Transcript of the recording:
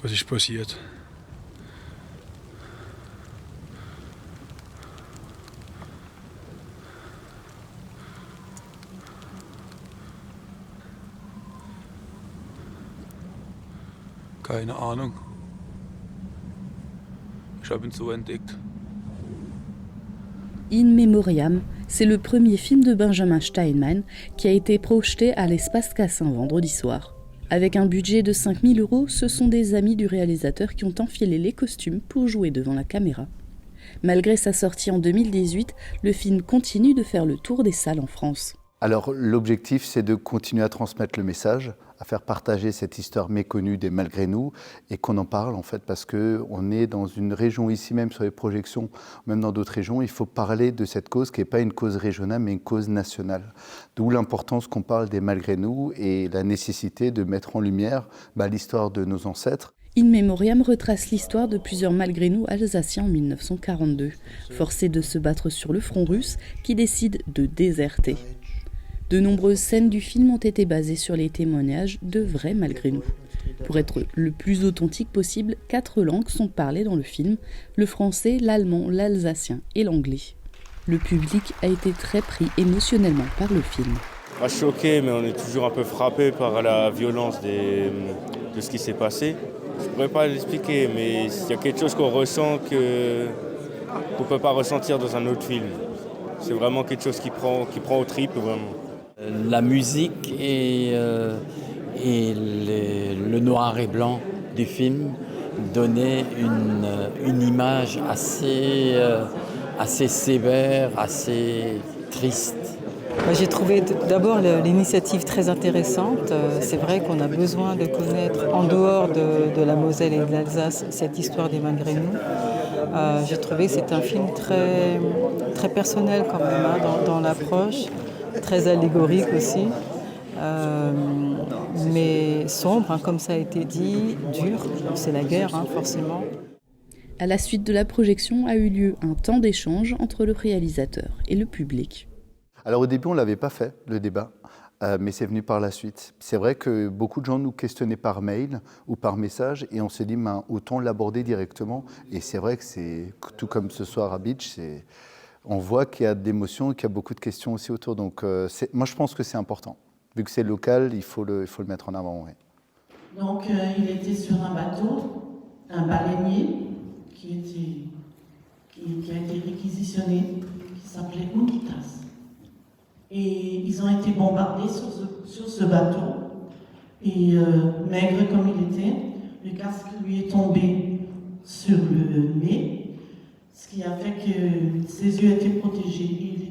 Was ist passiert? Keine Ahnung. Ich habe ihn so entdeckt. In Memoriam, c'est le premier film de Benjamin Steinman qui a été projeté à l'Espace Cassin vendredi soir. Avec un budget de 5 000 €, ce sont des amis du réalisateur qui ont enfilé les costumes pour jouer devant la caméra. Malgré sa sortie en 2018, le film continue de faire le tour des salles en France. Alors l'objectif, c'est de continuer à transmettre le message, à faire partager cette histoire méconnue des Malgré nous et qu'on en parle en fait parce qu'on est dans une région ici même sur les projections, même dans d'autres régions, il faut parler de cette cause qui n'est pas une cause régionale mais une cause nationale. D'où l'importance qu'on parle des Malgré nous et la nécessité de mettre en lumière l'histoire de nos ancêtres. In Memoriam retrace l'histoire de plusieurs malgré nous alsaciens en 1942, forcés de se battre sur le front russe, qui décident de déserter. De nombreuses scènes du film ont été basées sur les témoignages de vrais malgré nous. Pour être le plus authentique possible, 4 langues sont parlées dans le film, le français, l'allemand, l'alsacien et l'anglais. Le public a été très pris émotionnellement par le film. Pas choqué, mais on est toujours un peu frappé par la violence de ce qui s'est passé. Je ne pourrais pas l'expliquer, mais il y a quelque chose qu'on ressent qu'on ne peut pas ressentir dans un autre film. C'est vraiment quelque chose qui prend aux tripes, vraiment. La musique et le noir et blanc du film donnaient une image assez sévère, assez triste. J'ai trouvé d'abord l'initiative très intéressante. C'est vrai qu'on a besoin de connaître, en dehors de la Moselle et de l'Alsace, cette histoire des Malgré nous. J'ai trouvé que c'est un film très, très personnel quand même, dans l'approche, très allégorique aussi, mais sombre, comme ça a été dit, dur. C'est la guerre, forcément. À la suite de la projection a eu lieu un temps d'échange entre le réalisateur et le public. Alors au début, on ne l'avait pas fait, le débat, mais c'est venu par la suite. C'est vrai que beaucoup de gens nous questionnaient par mail ou par message et on s'est dit, autant l'aborder directement. Et c'est vrai que c'est, tout comme ce soir à Beach, on voit qu'il y a de l'émotion et qu'il y a beaucoup de questions aussi autour. Donc moi, je pense que c'est important. Vu que c'est local, il faut le mettre en avant. Oui. Donc il était sur un bateau, un baleinier qui a été réquisitionné, qui s'appelait Unitas. Et ils ont été bombardés sur ce bateau. Et maigre comme il était, le casque lui est tombé sur le nez, ce qui a fait que ses yeux étaient protégés.